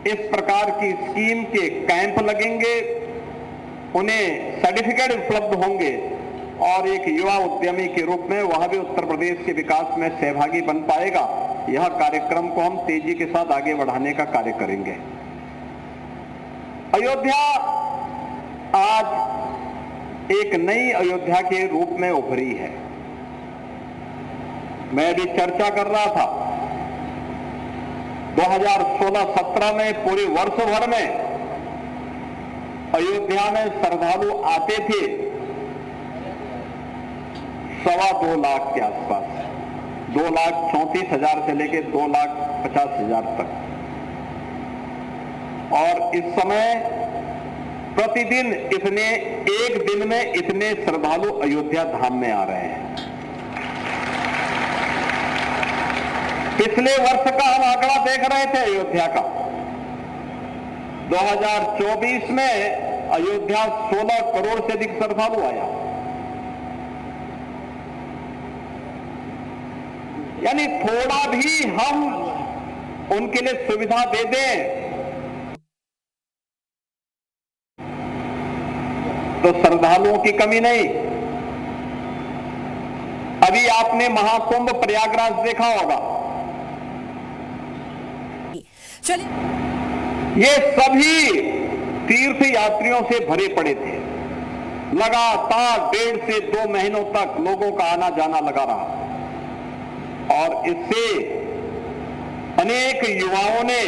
इस प्रकार की स्कीम के कैंप लगेंगे, उन्हें सर्टिफिकेट उपलब्ध होंगे और एक युवा उद्यमी के रूप में वह भी उत्तर प्रदेश के विकास में सहभागी बन पाएगा। यह कार्यक्रम को हम तेजी के साथ आगे बढ़ाने का कार्य करेंगे। अयोध्या आज एक नई अयोध्या के रूप में उभरी है। मैं भी चर्चा कर रहा था 2016-17 में पूरे वर्ष भर में अयोध्या में श्रद्धालु आते थे 2.25 लाख के आसपास, 2,34,000 से लेकर 2,50,000 तक। और इस समय प्रतिदिन एक दिन में इतने श्रद्धालु अयोध्या धाम में आ रहे हैं। पिछले वर्ष का हम आंकड़ा देख रहे थे अयोध्या का, 2024 में अयोध्या 16 करोड़ से अधिक श्रद्धालु आया। यानी थोड़ा भी हम उनके लिए सुविधा दे दें तो श्रद्धालुओं की कमी नहीं। अभी आपने महाकुंभ प्रयागराज देखा होगा, ये सभी तीर्थ यात्रियों से भरे पड़े थे। लगातार 1.5 से 2 महीनों तक लोगों का आना जाना लगा रहा और इससे अनेक युवाओं ने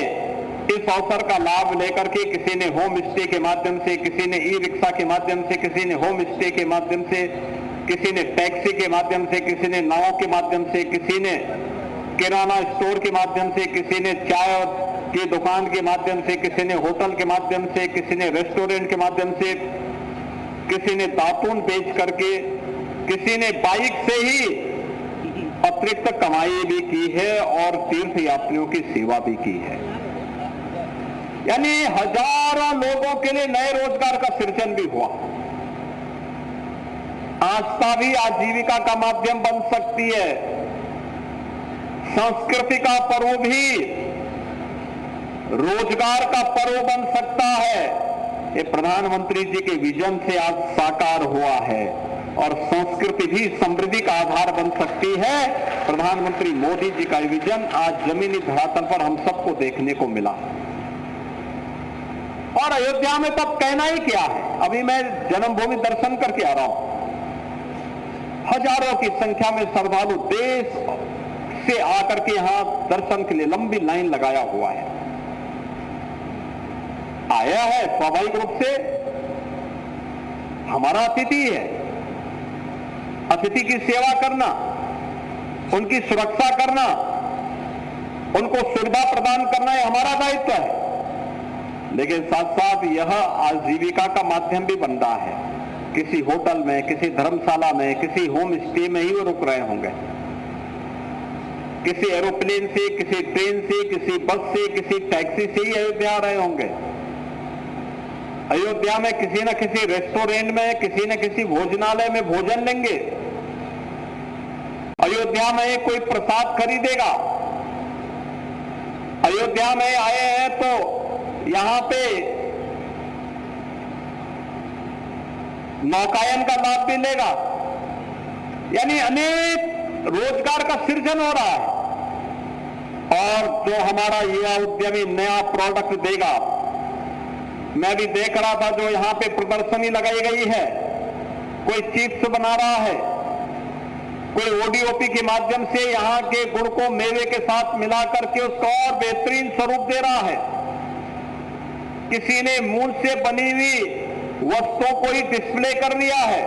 इस अवसर का लाभ लेकर के, किसी ने होम स्टे के माध्यम से, किसी ने ई रिक्शा के माध्यम से, किसी ने होम स्टे के माध्यम से, किसी ने टैक्सी के माध्यम से, किसी ने नाव के माध्यम से, किसी ने किराना स्टोर के माध्यम से, किसी ने चाय की दुकान के माध्यम से, किसी ने होटल के माध्यम से, किसी ने रेस्टोरेंट के माध्यम से, किसी ने दातून बेच करके, किसी ने बाइक से ही अतिरिक्त कमाई भी की है और तीर्थ यात्रियों की सेवा भी की है। यानी हजारों लोगों के लिए नए रोजगार का सृजन भी हुआ। आस्था भी आजीविका का माध्यम बन सकती है, संस्कृति का पर्व भी रोजगार का पर्व बन सकता है। ये प्रधानमंत्री जी के विजन से आज साकार हुआ है और संस्कृति भी समृद्धि का आधार बन सकती है। प्रधानमंत्री मोदी जी का विजन आज जमीनी धरातल पर हम सबको देखने को मिला और अयोध्या में तब कहना ही क्या है। अभी मैं जन्मभूमि दर्शन करके आ रहा हूं, हजारों की संख्या में श्रद्धालु देश से आकर के यहां दर्शन के लिए लंबी लाइन लगाया हुआ है। आया है स्वाभाविक रूप से, हमारा अतिथि है। अतिथि की सेवा करना, उनकी सुरक्षा करना, उनको सुविधा प्रदान करना ये हमारा दायित्व है। लेकिन साथ साथ यह आजीविका का माध्यम भी बन रहा है। किसी होटल में, किसी धर्मशाला में, किसी होम स्टे में ही वो रुक रहे होंगे, किसी एरोप्लेन से, किसी ट्रेन से, किसी बस से, किसी टैक्सी से ही अयोध्या आ रहे होंगे। अयोध्या में किसी न किसी रेस्टोरेंट में, किसी न किसी भोजनालय में भोजन लेंगे। अयोध्या में कोई प्रसाद खरीदेगा। अयोध्या में आए हैं तो यहां पे नौकायन का लाभ भी लेगा। यानी अनेक रोजगार का सृजन हो रहा है और जो हमारा युवा उद्यमी नया प्रोडक्ट देगा। मैं भी देख रहा था जो यहां पे प्रदर्शनी लगाई गई है, कोई चिप्स बना रहा है, कोई ओडीओपी के माध्यम से यहां के गुड़ को मेवे के साथ मिला करके उसका और बेहतरीन स्वरूप दे रहा है। किसी ने मूल से बनी हुई वस्तुओं को ही डिस्प्ले कर दिया है,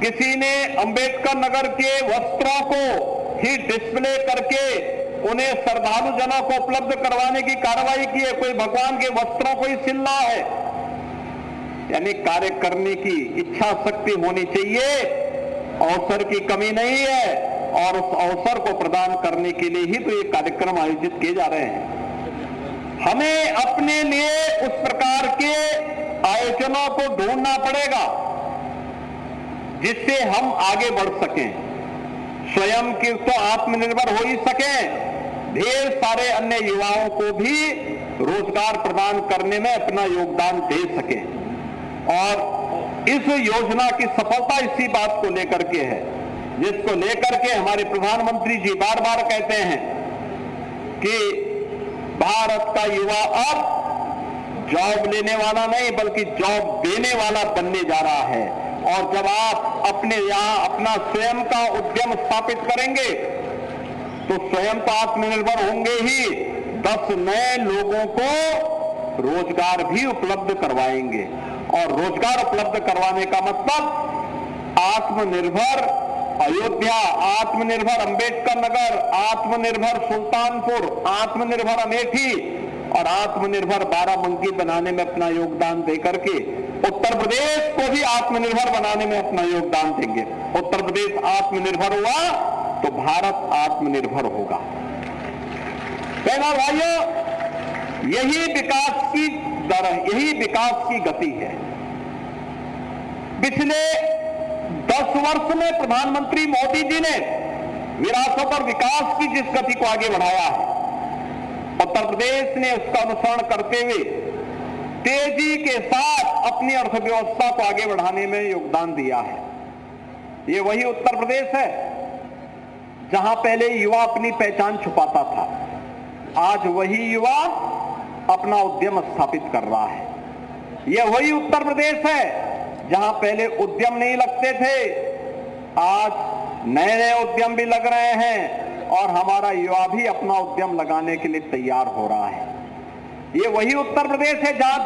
किसी ने अंबेडकर नगर के वस्त्रों को ही डिस्प्ले करके उन्हें श्रद्धालु जनों को उपलब्ध करवाने की कार्रवाई की है, कोई भगवान के वस्त्रों को ही सिल रहा है। यानी कार्य करने की इच्छा शक्ति होनी चाहिए, अवसर की कमी नहीं है और उस अवसर को प्रदान करने के लिए ही तो ये कार्यक्रम आयोजित किए जा रहे हैं। हमें अपने लिए उस प्रकार के आयोजनों को ढूंढना पड़ेगा जिससे हम आगे बढ़ सकें, स्वयं की तो आत्मनिर्भर हो ही सकें, ढेर सारे अन्य युवाओं को भी रोजगार प्रदान करने में अपना योगदान दे सके। और इस योजना की सफलता इसी बात को लेकर के है, जिसको लेकर के हमारे प्रधानमंत्री जी बार बार कहते हैं कि भारत का युवा अब जॉब लेने वाला नहीं बल्कि जॉब देने वाला बनने जा रहा है। और जब आप अपने यहां अपना स्वयं का उद्यम स्थापित करेंगे तो स्वयं तो आत्मनिर्भर होंगे ही, 10 नए लोगों को रोजगार भी उपलब्ध करवाएंगे। और रोजगार उपलब्ध करवाने का मतलब आत्मनिर्भर अयोध्या, आत्मनिर्भर अंबेडकर नगर, आत्मनिर्भर सुल्तानपुर, आत्मनिर्भर अमेठी और आत्मनिर्भर बाराबंकी बनाने में अपना योगदान देकर के उत्तर प्रदेश को भी आत्मनिर्भर बनाने में अपना योगदान देंगे। उत्तर प्रदेश आत्मनिर्भर हुआ तो भारत आत्मनिर्भर होगा। बहनों भाइयों, यही विकास की दर है, यही विकास की गति है। पिछले 10 वर्ष में प्रधानमंत्री मोदी जी ने विरासत और विकास की जिस गति को आगे बढ़ाया है, उत्तर प्रदेश ने उसका अनुसरण करते हुए तेजी के साथ अपनी अर्थव्यवस्था को आगे बढ़ाने में योगदान दिया है। ये वही उत्तर प्रदेश है जहां पहले युवा अपनी पहचान छुपाता था, आज वही युवा अपना उद्यम स्थापित कर रहा है। यह वही उत्तर प्रदेश है जहां पहले उद्यम नहीं लगते थे, आज नए नए उद्यम भी लग रहे हैं और हमारा युवा भी अपना उद्यम लगाने के लिए तैयार हो रहा है। ये वही उत्तर प्रदेश है जहां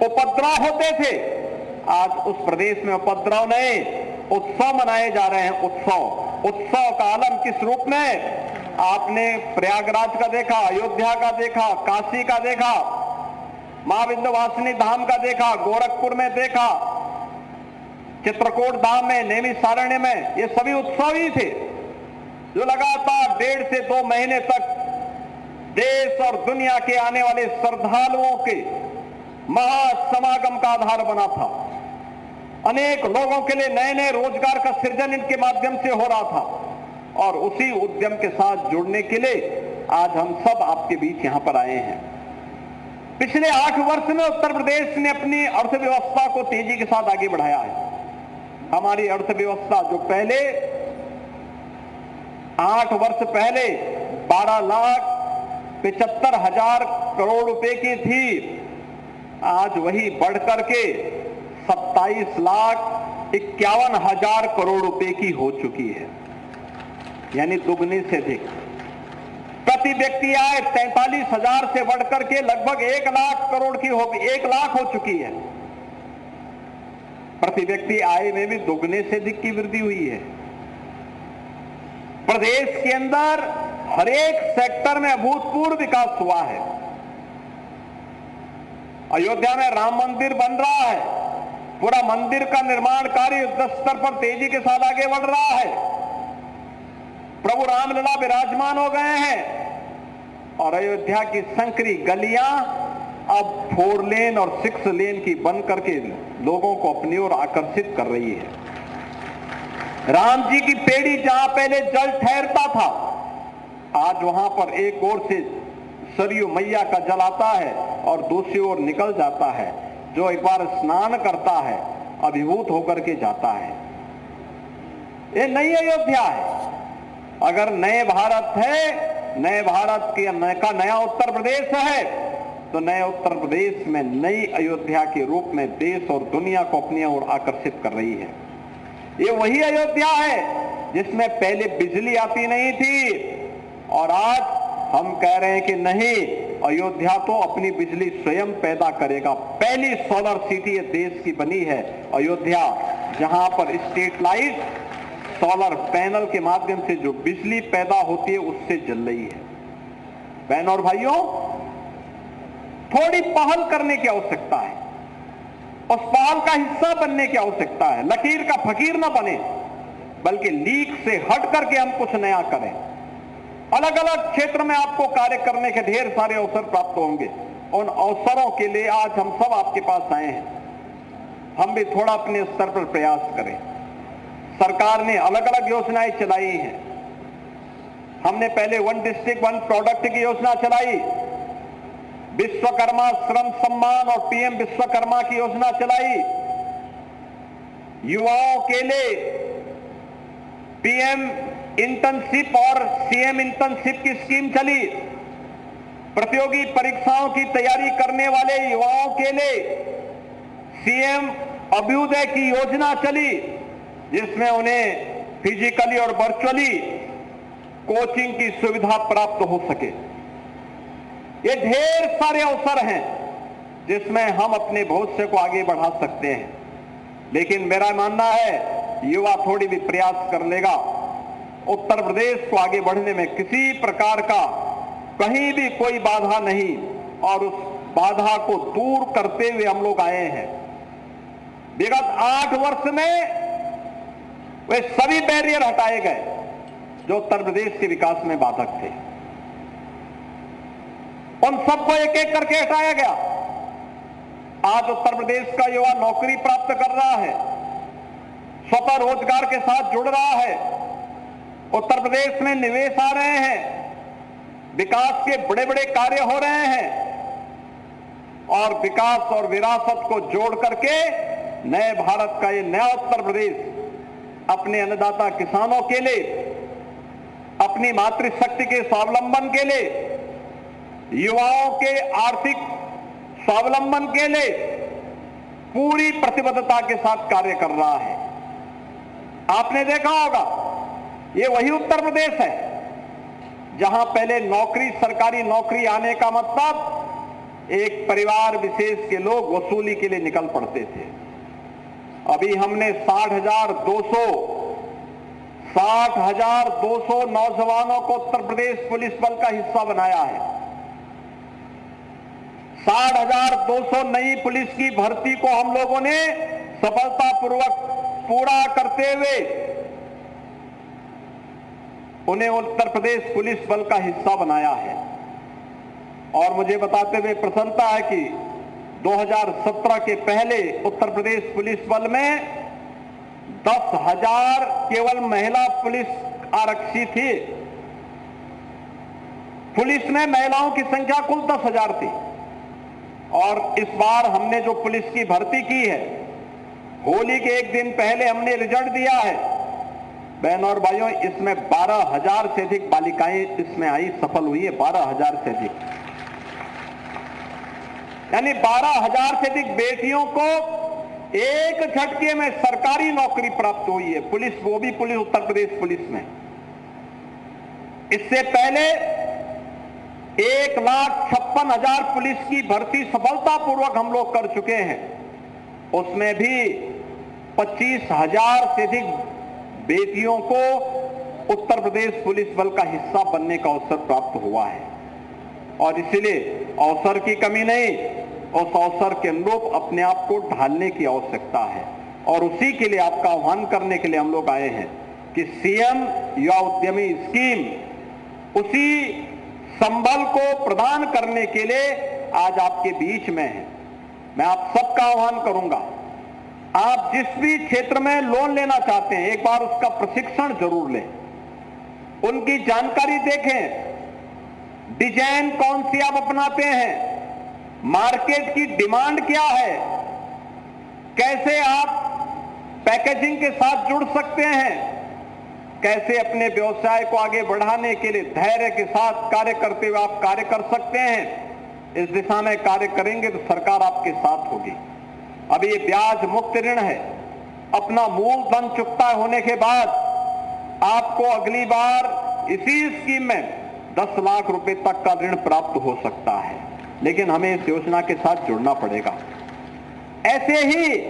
उपद्रव होते थे, आज उस प्रदेश में उपद्रव नहीं, उत्सव मनाए जा रहे हैं। उत्सव का आलम किस रूप में? आपने प्रयागराज का देखा, अयोध्या का देखा, काशी का देखा, मां विंध्यवासिनी धाम का देखा, गोरखपुर में देखा, चित्रकूट धाम में, नैमिषारण्य में, ये सभी उत्सव ही थे जो लगातार 1.5 से 2 महीने तक देश और दुनिया के आने वाले श्रद्धालुओं के महासमागम का आधार बना था। अनेक लोगों के लिए नए नए रोजगार का सृजन इनके माध्यम से हो रहा था और उसी उद्यम के साथ जुड़ने के लिए आज हम सब आपके बीच यहां पर आए हैं। पिछले 8 वर्ष में उत्तर प्रदेश ने अपनी अर्थव्यवस्था को तेजी के साथ आगे बढ़ाया है। हमारी अर्थव्यवस्था जो पहले 8 वर्ष पहले 12,75,000 करोड़ रुपए की थी, आज वही बढ़कर के 27,51,000 करोड़ रुपए की हो चुकी है, यानी दुगनी से अधिक। प्रति व्यक्ति आय 43,000 से बढ़कर के लगभग 1 लाख करोड़ की होगी, 1 लाख हो चुकी है। प्रति व्यक्ति आय में भी दुगने से अधिक की वृद्धि हुई है। प्रदेश के अंदर हर एक सेक्टर में अभूतपूर्व विकास हुआ है। अयोध्या में राम मंदिर बन रहा है, पूरा मंदिर का निर्माण कार्य युद्ध स्तर पर तेजी के साथ आगे बढ़ रहा है। प्रभु रामलला विराजमान हो गए हैं और अयोध्या की संकरी गलियां अब 4 लेन और 6 लेन की बन करके लोगों को अपनी ओर आकर्षित कर रही है। राम जी की पेड़ी जहां पहले जल ठहरता था, आज वहां पर एक ओर से सरयू मैया का जल आता है और दूसरी ओर निकल जाता है। जो एक बार स्नान करता है अभिभूत होकर के जाता है। ये नई अयोध्या है। अगर नए भारत है, नए भारत का नया उत्तर प्रदेश है, तो नए उत्तर प्रदेश में नई अयोध्या के रूप में देश और दुनिया को अपनी ओर आकर्षित कर रही है। ये वही अयोध्या है जिसमें पहले बिजली आती नहीं थी और आज हम कह रहे हैं कि नहीं, अयोध्या तो अपनी बिजली स्वयं पैदा करेगा। पहली सोलर सिटी देश की बनी है अयोध्या, जहां पर स्ट्रीट लाइट सोलर पैनल के माध्यम से जो बिजली पैदा होती है उससे जल रही है। बहनों और भाइयों, थोड़ी पहल करने की आवश्यकता है, उस पहल का हिस्सा बनने की आवश्यकता है। लकीर का फकीर न बने, बल्कि लीक से हट करके हम कुछ नया करें। अलग अलग क्षेत्र में आपको कार्य करने के ढेर सारे अवसर प्राप्त होंगे। उन अवसरों के लिए आज हम सब आपके पास आए हैं। हम भी थोड़ा अपने स्तर पर प्रयास करें। सरकार ने अलग अलग योजनाएं चलाई हैं। हमने पहले 1 डिस्ट्रिक्ट 1 प्रोडक्ट की योजना चलाई, विश्वकर्मा श्रम सम्मान और पीएम विश्वकर्मा की योजना चलाई, युवाओं के लिए पीएम इंटर्नशिप और सीएम इंटर्नशिप की स्कीम चली, प्रतियोगी परीक्षाओं की तैयारी करने वाले युवाओं के लिए सीएम अभ्युदय की योजना चली, जिसमें उन्हें फिजिकली और वर्चुअली कोचिंग की सुविधा प्राप्त हो सके। ये ढेर सारे अवसर हैं जिसमें हम अपने भविष्य को आगे बढ़ा सकते हैं, लेकिन मेरा मानना है युवा थोड़ी भी प्रयास कर लेगा, उत्तर प्रदेश को आगे बढ़ने में किसी प्रकार का कहीं भी कोई बाधा नहीं, और उस बाधा को दूर करते हुए हम लोग आए हैं। विगत 8 वर्ष में वे सभी बैरियर हटाए गए जो उत्तर प्रदेश के विकास में बाधक थे, उन सबको एक एक करके हटाया गया। आज उत्तर प्रदेश का युवा नौकरी प्राप्त कर रहा है, स्वतः रोजगार के साथ जुड़ रहा है, उत्तर प्रदेश में निवेश आ रहे हैं, विकास के बड़े बड़े कार्य हो रहे हैं, और विकास और विरासत को जोड़ करके नए भारत का ये नया उत्तर प्रदेश अपने अन्नदाता किसानों के लिए, अपनी मातृशक्ति के स्वावलंबन के लिए, युवाओं के आर्थिक स्वावलंबन के लिए पूरी प्रतिबद्धता के साथ कार्य कर रहा है। आपने देखा होगा ये वही उत्तर प्रदेश है जहां पहले नौकरी, सरकारी नौकरी आने का मतलब एक परिवार विशेष के लोग वसूली के लिए निकल पड़ते थे। अभी हमने 60,200 नौजवानों को उत्तर प्रदेश पुलिस बल का हिस्सा बनाया है। 60,200 नई पुलिस की भर्ती को हम लोगों ने सफलतापूर्वक पूरा करते हुए उन्हें उत्तर प्रदेश पुलिस बल का हिस्सा बनाया है। और मुझे बताते हुए प्रसन्नता है कि 2017 के पहले उत्तर प्रदेश पुलिस बल में 10,000 केवल महिला पुलिस आरक्षी थी। पुलिस में महिलाओं की संख्या कुल 10,000 थी, और इस बार हमने जो पुलिस की भर्ती की है, होली के एक दिन पहले हमने रिजल्ट दिया है। बहनों और भाइयों, इसमें 12,000 से अधिक बालिकाएं इसमें आई, सफल हुई है 12,000 से अधिक, यानी 12,000 से अधिक बेटियों को एक झटके में सरकारी नौकरी प्राप्त हुई है, पुलिस, वो भी पुलिस, उत्तर प्रदेश पुलिस में। इससे पहले 1,56,000 पुलिस की भर्ती सफलतापूर्वक हम लोग कर चुके हैं, उसमें भी 25,000 से अधिक बेटियों को उत्तर प्रदेश पुलिस बल का हिस्सा बनने का अवसर प्राप्त हुआ है। और इसलिए अवसर की कमी नहीं, उस अवसर के अनुरूप अपने आप को ढालने की आवश्यकता है, और उसी के लिए आपका आह्वान करने के लिए हम लोग आए हैं कि सीएम युवा उद्यमी स्कीम उसी संबल को प्रदान करने के लिए आज आपके बीच में है। मैं आप सबका आह्वान करूंगा, आप जिस भी क्षेत्र में लोन लेना चाहते हैं, एक बार उसका प्रशिक्षण जरूर लें, उनकी जानकारी देखें, डिजाइन कौन सी आप अपनाते हैं, मार्केट की डिमांड क्या है, कैसे आप पैकेजिंग के साथ जुड़ सकते हैं, कैसे अपने व्यवसाय को आगे बढ़ाने के लिए धैर्य के साथ कार्य करते हुए आप कार्य कर सकते हैं। इस दिशा में कार्य करेंगे तो सरकार आपके साथ होगी। अभी ये ब्याज मुक्त ऋण है, अपना मूल धन चुकता होने के बाद आपको अगली बार इसी स्कीम में 10 लाख रुपए तक का ऋण प्राप्त हो सकता है, लेकिन हमें इस योजना के साथ जुड़ना पड़ेगा। ऐसे ही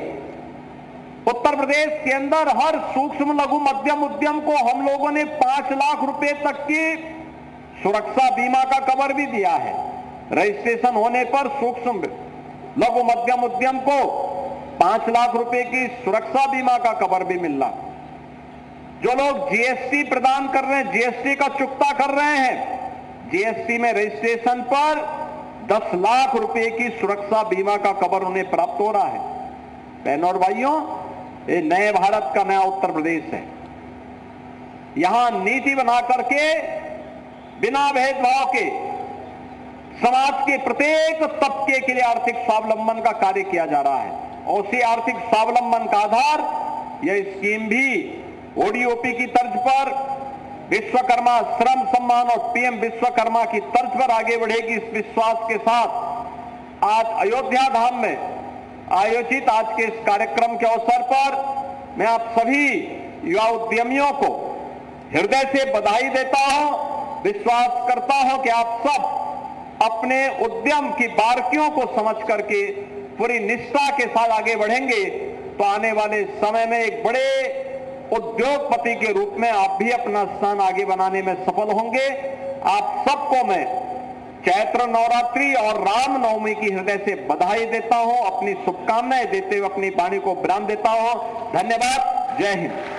उत्तर प्रदेश के अंदर हर सूक्ष्म लघु मध्यम उद्यम को हम लोगों ने 5 लाख रुपए तक की सुरक्षा बीमा का कवर भी दिया है। रजिस्ट्रेशन होने पर सूक्ष्म लघु मध्यम उद्यम को 5 लाख रुपए की सुरक्षा बीमा का कवर भी मिल रहा। जो लोग जीएसटी प्रदान कर रहे हैं, जीएसटी का चुकता कर रहे हैं, जीएसटी में रजिस्ट्रेशन पर 10 लाख रुपए की सुरक्षा बीमा का कवर उन्हें प्राप्त हो रहा है। बहनों और भाइयों, ये नए भारत का नया उत्तर प्रदेश है। यहां नीति बना करके बिना भेदभाव के समाज के प्रत्येक तबके के लिए आर्थिक स्वावलंबन का कार्य किया जा रहा है। और उसी आर्थिक स्वावलंबन का आधार यह स्कीम भी ओडीओपी की तर्ज पर, विश्वकर्मा श्रम सम्मान और पीएम विश्वकर्मा की तर्ज पर आगे बढ़ेगी। इस विश्वास के साथ आज अयोध्या धाम में आयोजित आज के इस कार्यक्रम के अवसर पर मैं आप सभी युवा उद्यमियों को हृदय से बधाई देता हूं। विश्वास करता हूं कि आप सब अपने उद्यम की बारीकियों को समझ करके पूरी निष्ठा के साथ आगे बढ़ेंगे तो आने वाले समय में एक बड़े उद्योगपति के रूप में आप भी अपना स्थान आगे बनाने में सफल होंगे। आप सबको मैं चैत्र नवरात्रि और रामनवमी की हृदय से बधाई देता हूं, अपनी शुभकामनाएं देते हुए अपनी वाणी को विराम देता हूं। धन्यवाद। जय हिंद।